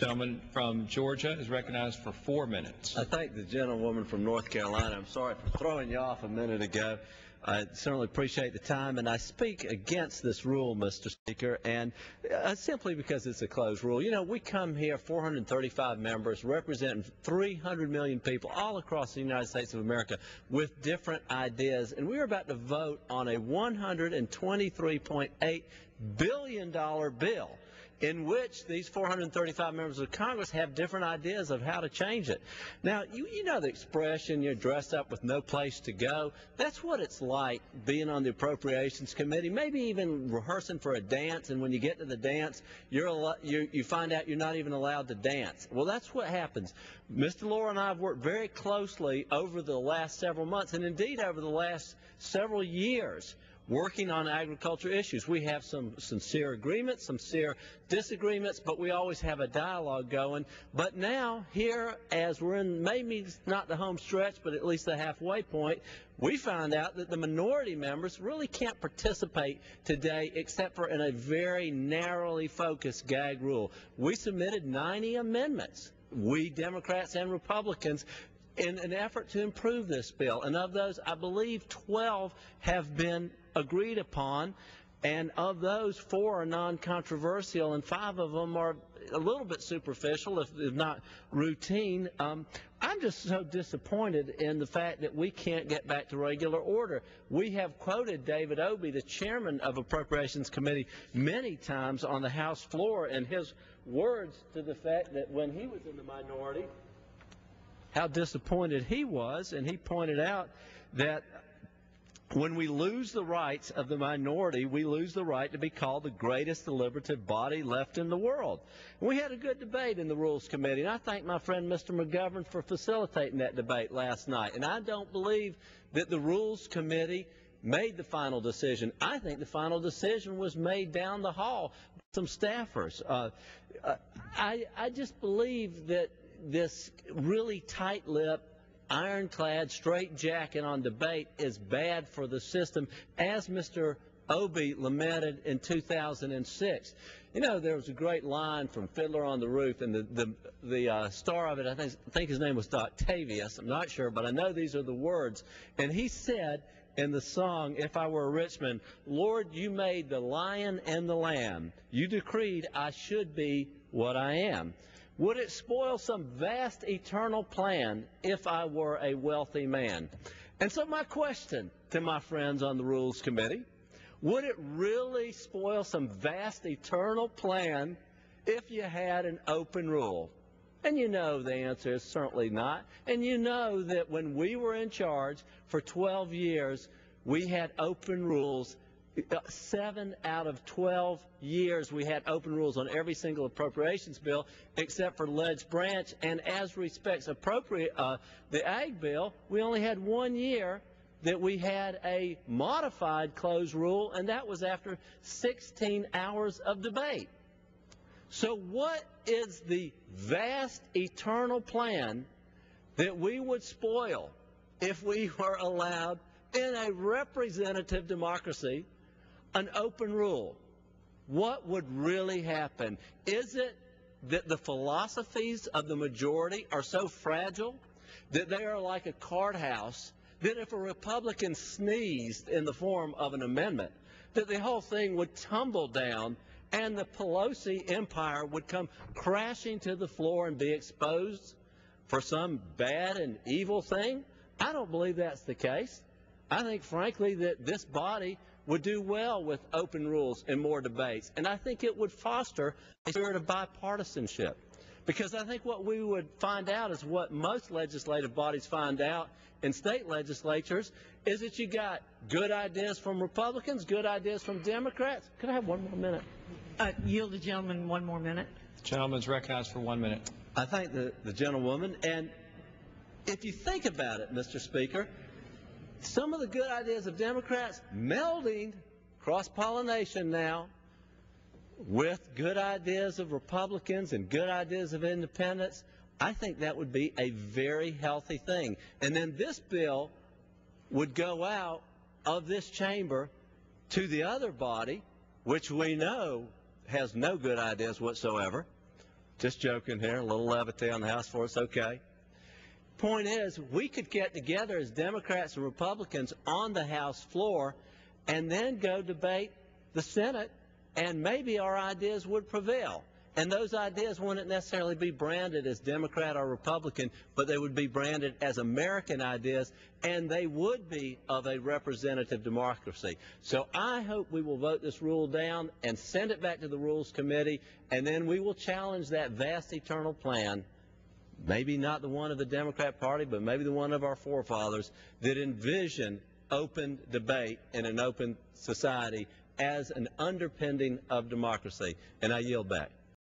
Gentleman from Georgia is recognized for 4 minutes. I thank the gentlewoman from North Carolina. I'm sorry for throwing you off a minute ago. I certainly appreciate the time, and I speak against this rule, Mr. Speaker, and simply because it's a closed rule. You know, we come here, 435 members, representing 300 million people all across the United States of America with different ideas, and we're about to vote on a $123.8 billion bill in which these 435 members of Congress have different ideas of how to change it. Now, you know the expression, you're dressed up with no place to go. That's what it's like being on the Appropriations Committee, maybe even rehearsing for a dance, and when you get to the dance, you find out you're not even allowed to dance. Well, that's what happens. Mr. Laura and I have worked very closely over the last several months, and indeed over the last several years, working on agriculture issues. We have some sincere agreements, some sincere disagreements, but we always have a dialogue going. But now, here, as we're in maybe not the home stretch, but at least the halfway point, we found out that the minority members really can't participate today except for in a very narrowly focused gag rule. We submitted 90 amendments, we Democrats and Republicans, in an effort to improve this bill. And of those, I believe 12 have been agreed upon, and of those, 4 are non-controversial, and 5 of them are a little bit superficial, if not routine. I'm just so disappointed in the fact that we can't get back to regular order. We have quoted David Obey, the chairman of Appropriations Committee, many times on the House floor, and his words to the fact that when he was in the minority, how disappointed he was, and he pointed out that when we lose the rights of the minority, we lose the right to be called the greatest deliberative body left in the world. We had a good debate in the Rules Committee, and I thank my friend Mr. McGovern for facilitating that debate last night. And I don't believe that the Rules Committee made the final decision. I think the final decision was made down the hall by some staffers. I just believe that this really tight-lipped, ironclad, straitjacket on debate is bad for the system, as Mr. Obey lamented in 2006. You know, there was a great line from Fiddler on the Roof, and the star of it, I think his name was Octavius, I'm not sure, but I know these are the words. And he said in the song, If I Were a Rich Man, Lord, you made the lion and the lamb. You decreed I should be what I am. Would it spoil some vast eternal plan if I were a wealthy man? And so my question to my friends on the Rules Committee, would it really spoil some vast eternal plan if you had an open rule? And you know the answer is certainly not. And you know that when we were in charge for 12 years, we had open rules. 7 out of 12 years we had open rules on every single appropriations bill except for Ledge Branch, and as respects the Ag bill, we only had 1 year that we had a modified closed rule, and that was after 16 hours of debate. So what is the vast eternal plan that we would spoil if we were allowed in a representative democracy an open rule? What would really happen? Is it that the philosophies of the majority are so fragile that they are like a card house, that if a Republican sneezed in the form of an amendment, that the whole thing would tumble down and the Pelosi empire would come crashing to the floor and be exposed for some bad and evil thing? I don't believe that's the case. I think, frankly, that this body would do well with open rules and more debates. And I think it would foster a spirit of bipartisanship. Because I think what we would find out is what most legislative bodies find out in state legislatures is that you got good ideas from Republicans, good ideas from Democrats. Could I have 1 more minute? Yield the gentleman 1 more minute. The gentleman's recognized for 1 minute. I thank the gentlewoman. And if you think about it, Mr. Speaker, some of the good ideas of Democrats melding cross-pollination now with good ideas of Republicans and good ideas of independents, I think that would be a very healthy thing. And then this bill would go out of this chamber to the other body, which we know has no good ideas whatsoever, Just joking here, a little levity on the House floor, it's okay. Point is, we could get together as Democrats and Republicans on the House floor and then go debate the Senate, and maybe our ideas would prevail. And those ideas wouldn't necessarily be branded as Democrat or Republican, but they would be branded as American ideas, and they would be of a representative democracy. So I hope we will vote this rule down and send it back to the Rules Committee, and then we will challenge that vast eternal plan, maybe not the one of the Democrat Party, but maybe the one of our forefathers, that envisioned open debate in an open society as an underpinning of democracy. And I yield back.